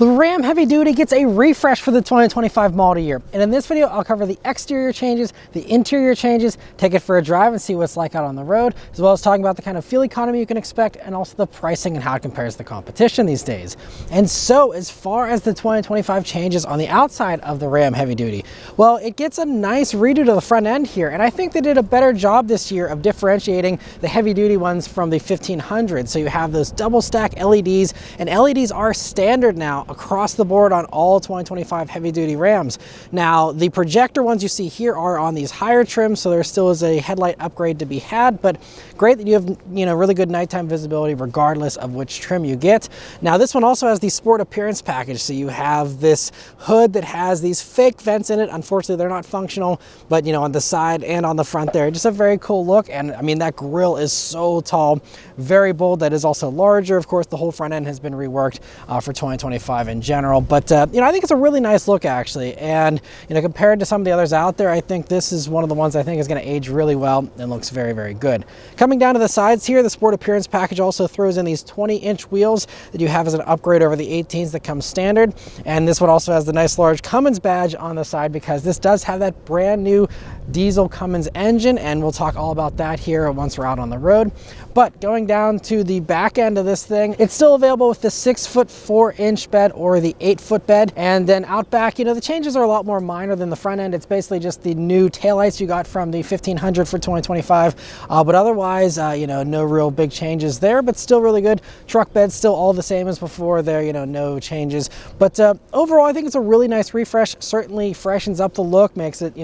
The Ram Heavy Duty gets a refresh for the 2025 model year. And in this video, I'll cover the exterior changes, the interior changes, take it for a drive and see what it's like out on the road, as well as talking about the kind of fuel economy you can expect and also the pricing and how it compares to the competition these days. And so as far as the 2025 changes on the outside of the Ram Heavy Duty, well, it gets a nice redo to the front end here. And I think they did a better job this year of differentiating the heavy duty ones from the 1500. So you have those double stack LEDs, and LEDs are standard now across the board on all 2025 heavy duty Rams. Now, the projector ones you see here are on these higher trims, so there still is a headlight upgrade to be had, but great that you have, really good nighttime visibility regardless of which trim you get. Now, this one also has the sport appearance package, so you have this hood that has these fake vents in it. Unfortunately, they're not functional, but on the side and on the front there, just a very cool look. And I mean, that grille is so tall, very bold. That is also larger. Of course, the whole front end has been reworked for 2025 in general, but I think it's a really nice look actually. And compared to some of the others out there, I think this is one of the ones I think is going to age really well and looks very, very good. Coming down to the sides here, the sport appearance package also throws in these 20-inch wheels that you have as an upgrade over the 18s that come standard. And this one also has the nice large Cummins badge on the side because this does have that brand new diesel Cummins engine, and we'll talk all about that here once we're out on the road. But going down to the back end of this thing, it's still available with the 6'4" bed or the 8-foot bed. And then out back, the changes are a lot more minor than the front end. It's basically just the new taillights you got from the 1500 for 2025. But otherwise, no real big changes there, but still really good. Truck bed's still all the same as before there, no changes. But overall, I think it's a really nice refresh. Certainly freshens up the look, makes it,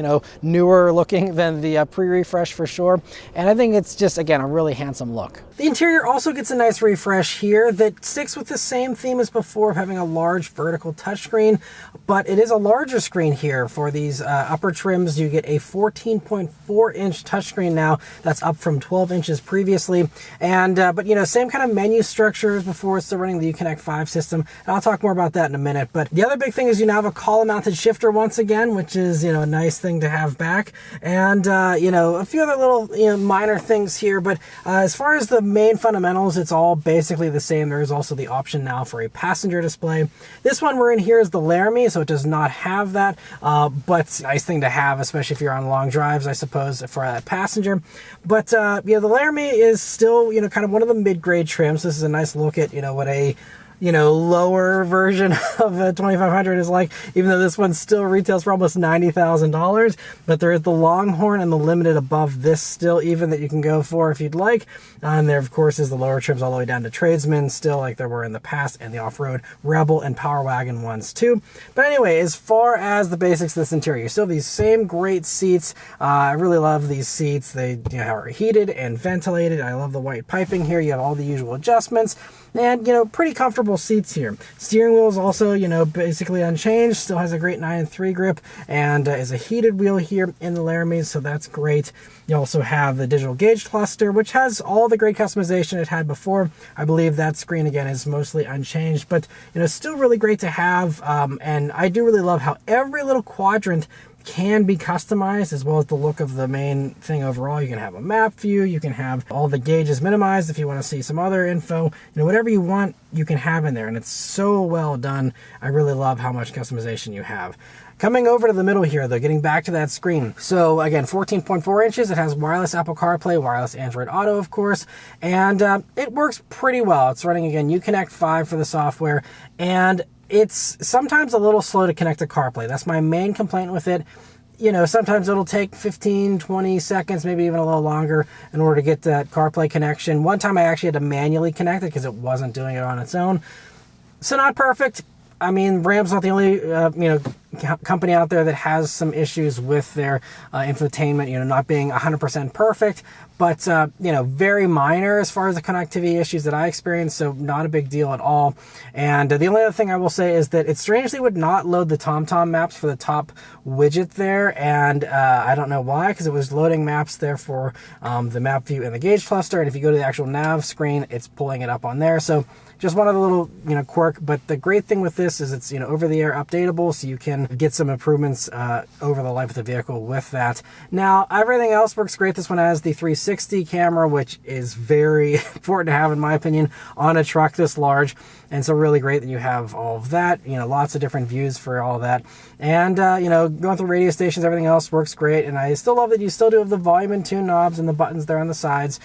newer looking than the pre-refresh for sure. And I think it's just, again, a really handsome look. The interior also gets a nice refresh here that sticks with the same theme as before of having a large vertical touchscreen, but it is a larger screen here. For these upper trims, you get a 14.4-inch touchscreen now. That's up from 12 inches previously. And but same kind of menu structure as before. It's still running the Uconnect 5 system. And I'll talk more about that in a minute. But the other big thing is you now have a column-mounted shifter once again, which is a nice thing to have back. And a few other little minor things here. But as far as the main fundamentals, it's all basically the same. There is also the option now for a passenger display. This one we're in here is the Laramie, so it does not have that, but nice thing to have, especially if you're on long drives, I suppose, for that passenger. But the Laramie is still kind of one of the mid-grade trims. This is a nice look at what a lower version of a 2500 is like, even though this one still retails for almost $90,000. But there is the Longhorn and the Limited above this still even that you can go for if you'd like. And there, of course, is the lower trims all the way down to Tradesman still, like there were in the past, and the off-road Rebel and Power Wagon ones too. But anyway, as far as the basics of this interior, you still have these same great seats. I really love these seats. They are heated and ventilated. I love the white piping here. You have all the usual adjustments. And, pretty comfortable seats here. Steering wheel is also, basically unchanged. Still has a great 9.3 grip and is a heated wheel here in the Laramie, so that's great. You also have the digital gauge cluster, which has all the great customization it had before. I believe that screen, again, is mostly unchanged, but, still really great to have. And I do really love how every little quadrant can be customized, as well as the look of the main thing overall. You can have a map view, you can have all the gauges minimized if you want to see some other info, whatever you want you can have in there, and it's so well done. I really love how much customization you have. Coming over to the middle here though, getting back to that screen. So again, 14.4 inches, it has wireless Apple CarPlay, wireless Android Auto of course, and it works pretty well. It's running again Uconnect 5 for the software, and it's sometimes a little slow to connect to CarPlay. That's my main complaint with it. Sometimes it'll take 15, 20 seconds, maybe even a little longer in order to get that CarPlay connection. One time I actually had to manually connect it because it wasn't doing it on its own. So not perfect. I mean, Ram's not the only, company out there that has some issues with their infotainment, not being 100% perfect, but, very minor as far as the connectivity issues that I experienced, so not a big deal at all. And the only other thing I will say is that it strangely would not load the TomTom maps for the top widget there, and I don't know why, because it was loading maps there for the map view and the gauge cluster, and if you go to the actual nav screen, it's pulling it up on there. So just one other little, quirk. But the great thing with this is it's, over-the-air updatable, so you can get some improvements over the life of the vehicle with that. Now, everything else works great. This one has the 360 camera, which is very important to have, in my opinion, on a truck this large. And so really great that you have all of that, lots of different views for all that. And, going through radio stations, everything else works great. And I still love that you still do have the volume and tune knobs and the buttons there on the sides.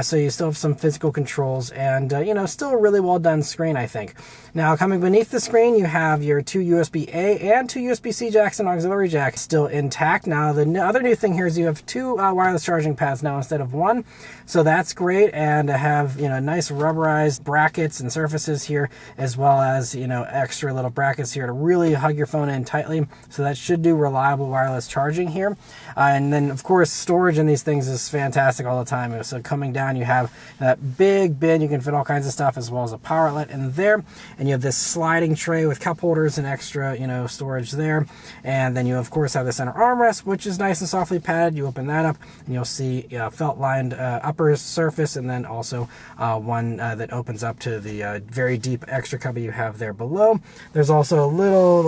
So you still have some physical controls and, still a really well done screen, I think. Now, coming beneath the screen, you have your 2 USB-A and 2 USB-C jacks and auxiliary jacks still intact. Now, the other new thing here is you have 2 wireless charging pads now instead of 1. So that's great. And to have, nice rubberized brackets and surfaces here, as well as, extra little brackets here to really hug your phone in tightly. So that should do reliable wireless charging here. And then, of course, storage in these things is fantastic all the time. So coming down, you have that big bin. You can fit all kinds of stuff, as well as a power outlet in there. And you have this sliding tray with cup holders and extra, storage there. And then you, of course, have the center armrest, which is nice and softly padded. You open that up, and you'll see felt-lined upper surface, and then also one that opens up to the very deep extra cubby you have there below. There's also a little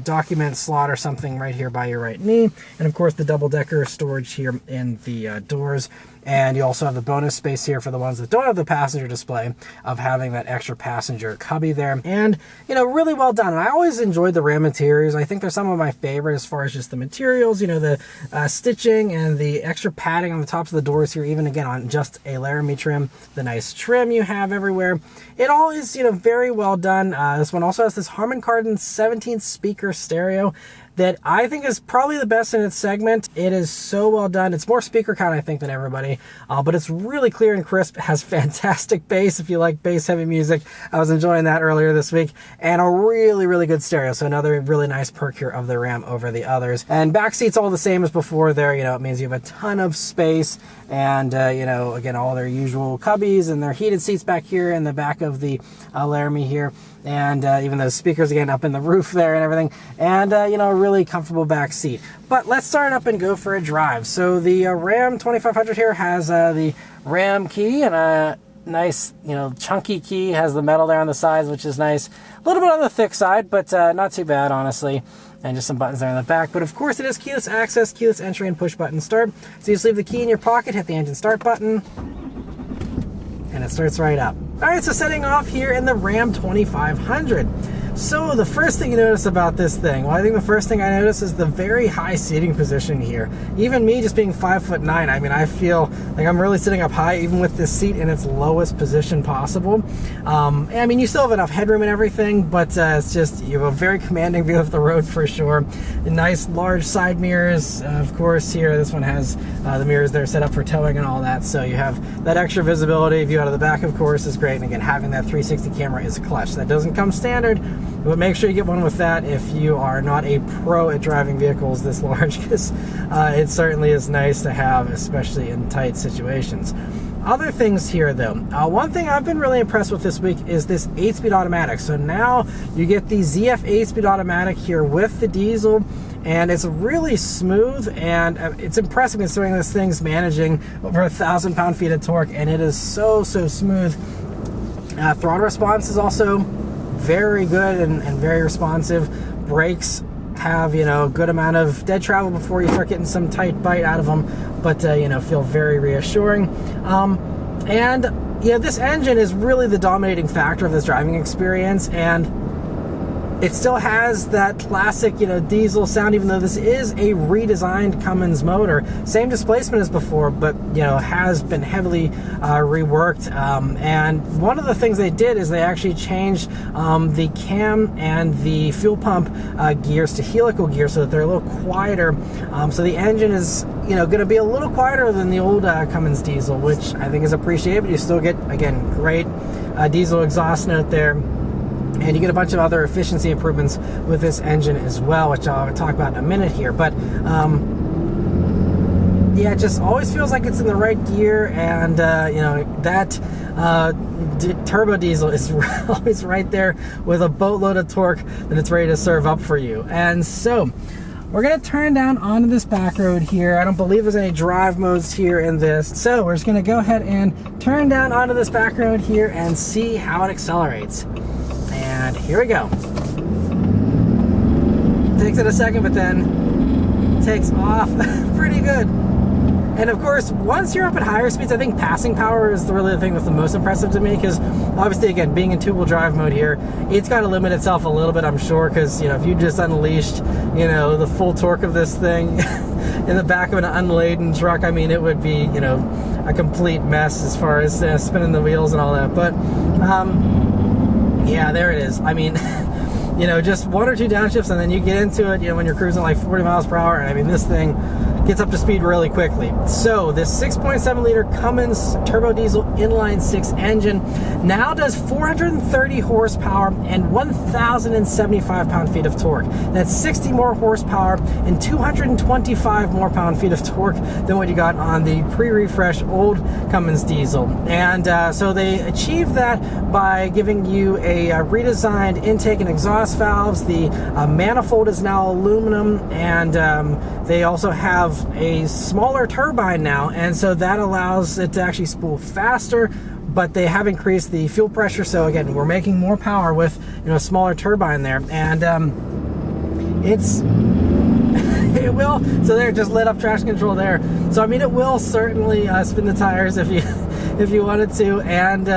document slot or something right here by your right knee, and of course the double-decker storage here in the doors. And you also have the bonus space here for the ones that don't have the passenger display of having that extra passenger cubby there. And, really well done. And I always enjoyed the Ram interiors. I think they're some of my favorite as far as just the materials, the stitching and the extra padding on the tops of the doors here, even again on just a Laramie trim, the nice trim you have everywhere. It all is, very well done. This one also has this Harman Kardon 17 speaker stereo that I think is probably the best in its segment. It is so well done. It's more speaker count, I think, than everybody, but it's really clear and crisp. It has fantastic bass if you like bass heavy music. I was enjoying that earlier this week, and a really, really good stereo. So another really nice perk here of the Ram over the others. And back seat's all the same as before there. It means you have a ton of space, and again, all their usual cubbies and their heated seats back here in the back of the Laramie here. And even those speakers again up in the roof there and everything, and a really comfortable back seat. But let's start up and go for a drive. So the Ram 2500 here has the Ram key, and a nice chunky key, has the metal there on the sides, which is nice. A little bit on the thick side, but not too bad, honestly. And just some buttons there in the back. But of course it is keyless access, keyless entry, and push button start. So you just leave the key in your pocket, hit the engine start button, and it starts right up. All right, so setting off here in the Ram 2500. So the first thing you notice about this thing, well, I think the first thing I notice is the very high seating position here. Even me just being 5'9", I mean, I feel like I'm really sitting up high, even with this seat in its lowest position possible. I mean, you still have enough headroom and everything, but it's just, you have a very commanding view of the road for sure. Nice large side mirrors, of course. Here, this one has the mirrors there set up for towing and all that, so you have that extra visibility. View out of the back, of course, is great. And again, having that 360 camera is clutch. That doesn't come standard, but make sure you get one with that if you are not a pro at driving vehicles this large, because it certainly is nice to have, especially in tight situations. Other things here though, one thing I've been really impressed with this week is this 8-speed automatic. So now you get the ZF 8-speed automatic here with the diesel, and it's really smooth, and it's impressive considering this thing's managing over 1,000 pound-feet of torque, and it is so smooth. Throttle response is also very good and very responsive. Brakes have, a good amount of dead travel before you start getting some tight bite out of them, but, feel very reassuring. And, this engine is really the dominating factor of this driving experience, and it still has that classic, diesel sound, even though this is a redesigned Cummins motor. Same displacement as before, but, has been heavily reworked. And one of the things they did is they actually changed the cam and the fuel pump gears to helical gear so that they're a little quieter. So the engine is, going to be a little quieter than the old Cummins Diesel, which I think is appreciated, but you still get, again, great diesel exhaust note there. And you get a bunch of other efficiency improvements with this engine as well, which I'll talk about in a minute here. But yeah, it just always feels like it's in the right gear, and that turbo diesel is always right there with a boatload of torque that it's ready to serve up for you. And so we're gonna turn down onto this back road here. I don't believe there's any drive modes here in this. So we're just gonna go ahead and turn down onto this back road here and see how it accelerates. And here we go. Takes it a second, but then takes off pretty good. And of course, once you're up at higher speeds, I think passing power is really the thing that's the most impressive to me, because obviously, again, being in two-wheel drive mode here, it's got to limit itself a little bit, I'm sure, because, you know, if you just unleashed, you know, the full torque of this thing in the back of an unladen truck, I mean, it would be, you know, a complete mess as far as spinning the wheels and all that. But, yeah, there it is. I mean, you know, just one or two downshifts and then you get into it, you know, when you're cruising like 40 miles per hour. And I mean, this thing gets up to speed really quickly. So this 6.7 liter Cummins turbo diesel inline 6 engine now does 430 horsepower and 1,075 pound-feet of torque. That's 60 more horsepower and 225 more pound-feet of torque than what you got on the pre-refresh old Cummins diesel. And so they achieved that by giving you a redesigned intake and exhaust valves. The manifold is now aluminum, and they also have a smaller turbine now, and so that allows it to actually spool faster, but they have increased the fuel pressure. So again, we're making more power with, you know, a smaller turbine there, and it will, so there, just lit up traction control there. So I mean, it will certainly spin the tires if you wanted to. And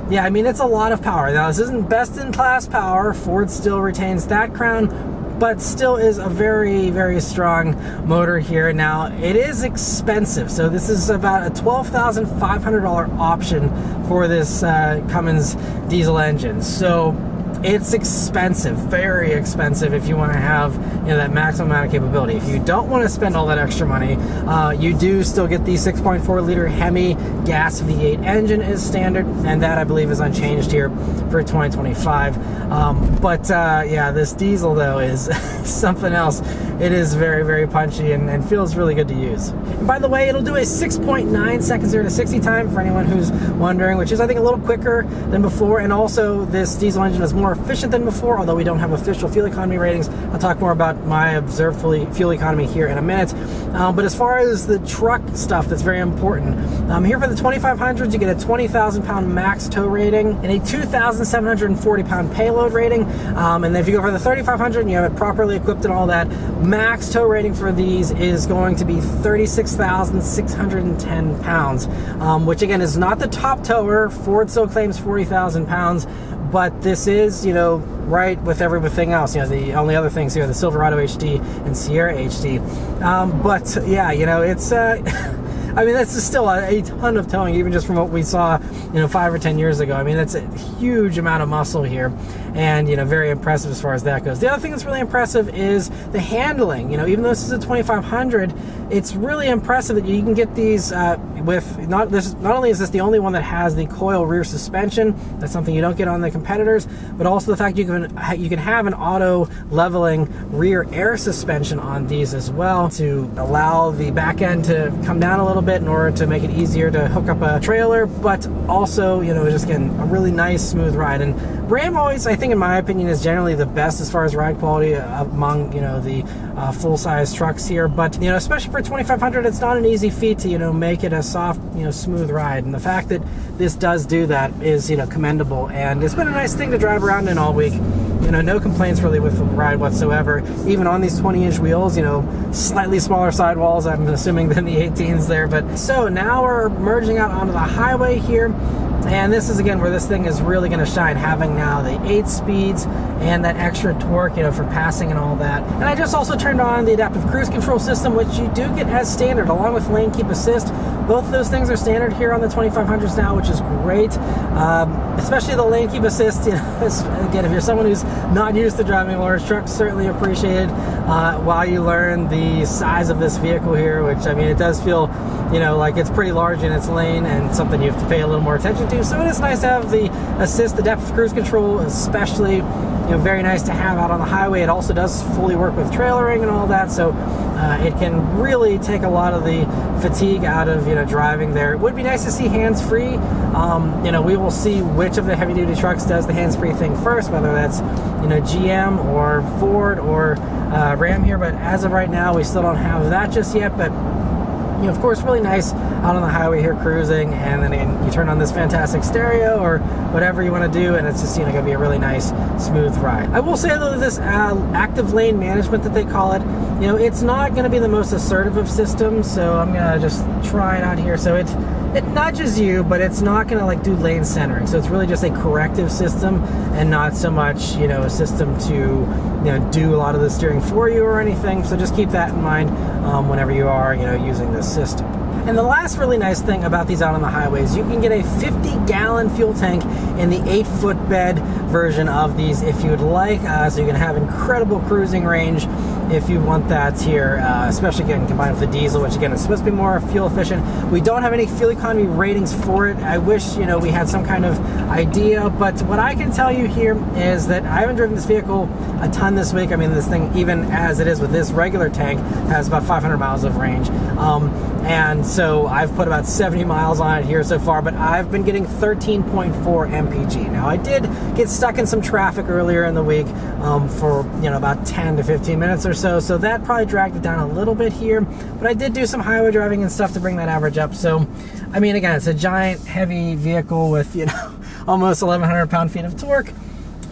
yeah, I mean, it's a lot of power. Now, this isn't best in class power. Ford still retains that crown, but still is a very, very strong motor here. Now, it is expensive. So this is about a $12,500 option for this Cummins diesel engine. So it's expensive, very expensive, if you want to have, you know, that maximum amount of capability. If you don't want to spend all that extra money, you do still get the 6.4 liter Hemi gas V8 engine is standard, and that I believe is unchanged here for 2025. But yeah, this diesel though is something else. It is very, very punchy and feels really good to use. And by the way, it'll do a 6.9 seconds 0 to 60 time for anyone who's wondering, which is I think a little quicker than before. And also, this diesel engine is more efficient than before, although we don't have official fuel economy ratings. I'll talk more about my observed fuel economy here in a minute. But as far as the truck stuff, that's very important. Here for the 2500s, you get a 20,000 pound max tow rating and a 2,740 pound payload rating. And then if you go for the 3500 and you have it properly equipped and all that, max tow rating for these is going to be 36,610 pounds, which again is not the top tower. Ford still claims 40,000 pounds. But this is, you know, right with everything else. You know, the only other things here are the Silverado HD and Sierra HD. But yeah, you know, it's I mean, that's still a ton of towing, even just from what we saw, you know, 5 or 10 years ago. I mean, that's a huge amount of muscle here, and, you know, very impressive as far as that goes. The other thing that's really impressive is the handling. You know, even though this is a 2500, it's really impressive that you can get these with not only is this the only one that has the coil rear suspension. That's something you don't get on the competitors, but also the fact you can have an auto leveling rear air suspension on these as well, to allow the back end to come down a little bit in order to make it easier to hook up a trailer, but also, you know, just again, a really nice smooth ride. And Ram always, I think, in my opinion, is generally the best as far as ride quality among, you know, the full-size trucks here. But, you know, especially for 2500, it's not an easy feat to, you know, make it a soft, you know, smooth ride. And the fact that this does do that is, you know, commendable. And it's been a nice thing to drive around in all week. You know, no complaints really with the ride whatsoever. Even on these 20-inch wheels, you know, slightly smaller sidewalls, I'm assuming, than the 18s there. But so now we're merging out onto the highway here. And this is, again, where this thing is really going to shine, having now the 8 speeds and that extra torque, you know, for passing and all that. And I just also turned on the adaptive cruise control system, which you do get as standard, along with lane keep assist. Both those things are standard here on the 2500s now, which is great. Especially the lane keep assist. You know, again, if you're someone who's not used to driving large trucks, certainly appreciated while you learn the size of this vehicle here, which, I mean, it does feel, you know, like it's pretty large in its lane and something you have to pay a little more attention to. So it is nice to have the assist, the depth of cruise control, especially very nice to have out on the highway. It also does fully work with trailering and all that, so it can really take a lot of the fatigue out of driving there. It would be nice to see hands-free. We will see which of the heavy-duty trucks does the hands-free thing first, whether that's GM or Ford or Ram here. But as of right now, we still don't have that just yet. But of course, really nice out on the highway here cruising, and then you turn on this fantastic stereo or whatever you want to do, and it's just going to be a really nice, smooth ride. I will say though that this active lane management that they call it, it's not going to be the most assertive of systems. So I'm going to just try it out here. So it nudges you, but it's not going to like do lane centering. So it's really just a corrective system and not so much a system to do a lot of the steering for you or anything. So just keep that in mind whenever you are using this system. And the last really nice thing about these out on the highways, you can get a 50-gallon fuel tank in the 8-foot bed version of these if you would like. So you can have incredible cruising range if you want that here, especially again combined with the diesel, which again is supposed to be more fuel efficient. We don't have any fuel economy ratings for it. I wish we had some kind of idea, but what I can tell you here is that I haven't driven this vehicle a ton this week. I mean, this thing, even as it is with this regular tank, has about 500 miles of range. And so I've put about 70 miles on it here so far, but I've been getting 13.4 mpg. Now, I did get stuck in some traffic earlier in the week for about 10 to 15 minutes or so, so that probably dragged it down a little bit here, but I did do some highway driving and stuff to bring that average up. So, I mean, again, it's a giant, heavy vehicle with, almost 1,100 pound-feet of torque.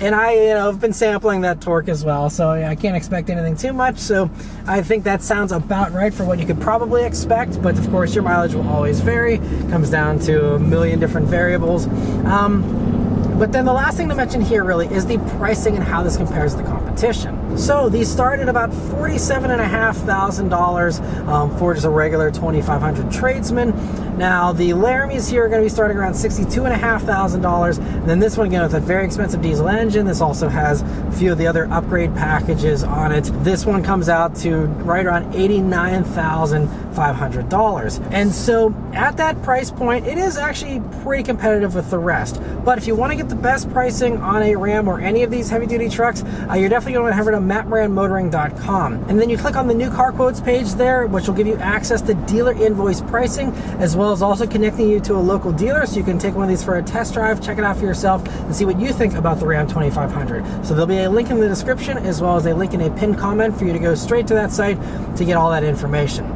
And I, have been sampling that torque as well, so I can't expect anything too much. So I think that sounds about right for what you could probably expect. But of course, your mileage will always vary. Comes down to a million different variables. But then the last thing to mention here really is the pricing and how this compares to the competition. So these start at about $47,500 for just a regular 2,500 tradesman. Now the Laramies here are going to be starting around $62,500. And then this one again with a very expensive diesel engine. This also has a few of the other upgrade packages on it. This one comes out to right around $89,500. And so at that price point, it is actually pretty competitive with the rest. But if you want to get the best pricing on a Ram or any of these heavy-duty trucks, you're definitely going to head over to mattmotoring.com. And then you click on the new car quotes page there, which will give you access to dealer invoice pricing, as well as also connecting you to a local dealer, so you can take one of these for a test drive, check it out for yourself, and see what you think about the Ram 2500. So there'll be a link in the description, as well as a link in a pinned comment for you to go straight to that site to get all that information.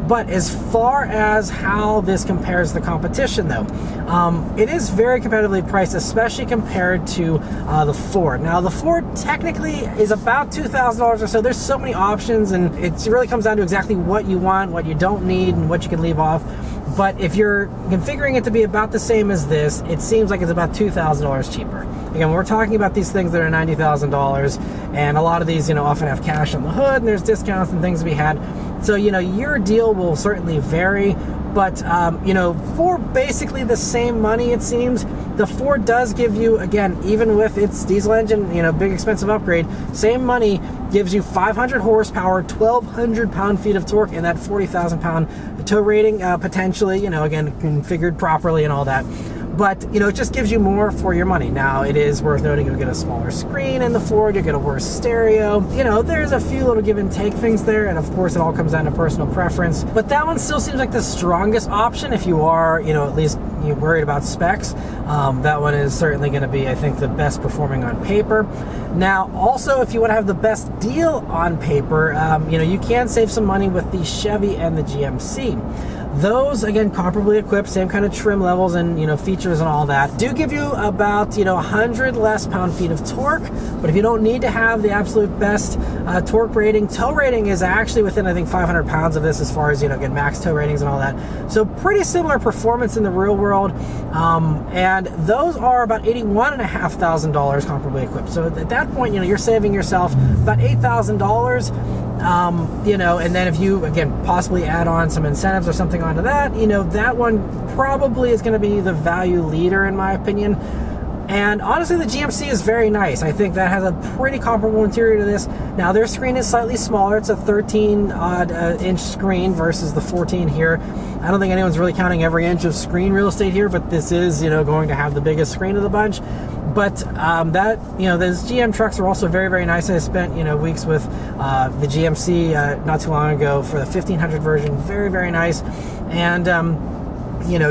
But as far as how this compares to the competition, though, it is very competitively priced, especially compared to the Ford. Now, the Ford technically is about $2,000 or so. There's so many options, and it really comes down to exactly what you want, what you don't need, and what you can leave off. But if you're configuring it to be about the same as this, it seems like it's about $2,000 cheaper. Again, we're talking about these things that are $90,000, and a lot of these, often have cash on the hood, and there's discounts and things to be had. So, your deal will certainly vary, but, for basically the same money, it seems, the Ford does give you, again, even with its diesel engine, big expensive upgrade, same money, gives you 500 horsepower, 1,200 pound-feet of torque, and that 40,000 pound tow rating, potentially, again, configured properly and all that. But, it just gives you more for your money. Now, it is worth noting you'll get a smaller screen in the Ford, you'll get a worse stereo. There's a few little give and take things there, and of course, it all comes down to personal preference. But that one still seems like the strongest option if you are, at least you're worried about specs. That one is certainly going to be, I think, the best performing on paper. Now, also, if you want to have the best deal on paper, you can save some money with the Chevy and the GMC. Those, again, comparably equipped, same kind of trim levels and, features and all that, do give you about, 100 less pound-feet of torque. But if you don't need to have the absolute best torque rating, tow rating is actually within, I think, 500 pounds of this as far as, get max tow ratings and all that. So pretty similar performance in the real world. And those are about $81,500 comparably equipped. So at that point, you're saving yourself about $8,000. And then if you, again, possibly add on some incentives or something onto that, that one probably is going to be the value leader in my opinion. And honestly, the GMC is very nice. I think that has a pretty comparable interior to this. Now, their screen is slightly smaller. It's a 13-inch screen versus the 14 here. I don't think anyone's really counting every inch of screen real estate here, but this is, going to have the biggest screen of the bunch. But that, those GM trucks are also very, very nice. I spent, weeks with the GMC not too long ago for the 1500 version. Very, very nice. And,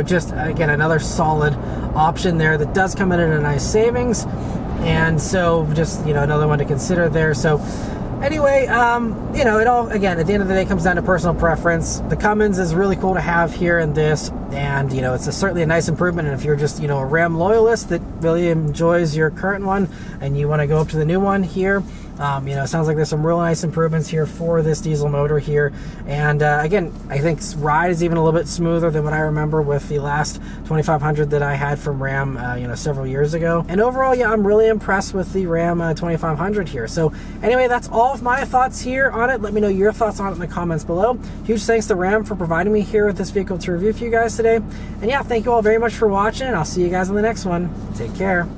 just, again, another solid option there that does come in at a nice savings. And so just, another one to consider there. So anyway, it all, again, at the end of the day, comes down to personal preference. The Cummins is really cool to have here in this, and, it's certainly a nice improvement. And if you're just, a Ram loyalist that really enjoys your current one and you want to go up to the new one here, it sounds like there's some real nice improvements here for this diesel motor here. And again, I think ride is even a little bit smoother than what I remember with the last 2500 that I had from Ram, several years ago. And overall, yeah, I'm really impressed with the Ram 2500 here. So anyway, that's all of my thoughts here on it. Let me know your thoughts on it in the comments below. Huge thanks to Ram for providing me here with this vehicle to review for you guys today. And yeah, thank you all very much for watching, and I'll see you guys on the next one. Take care.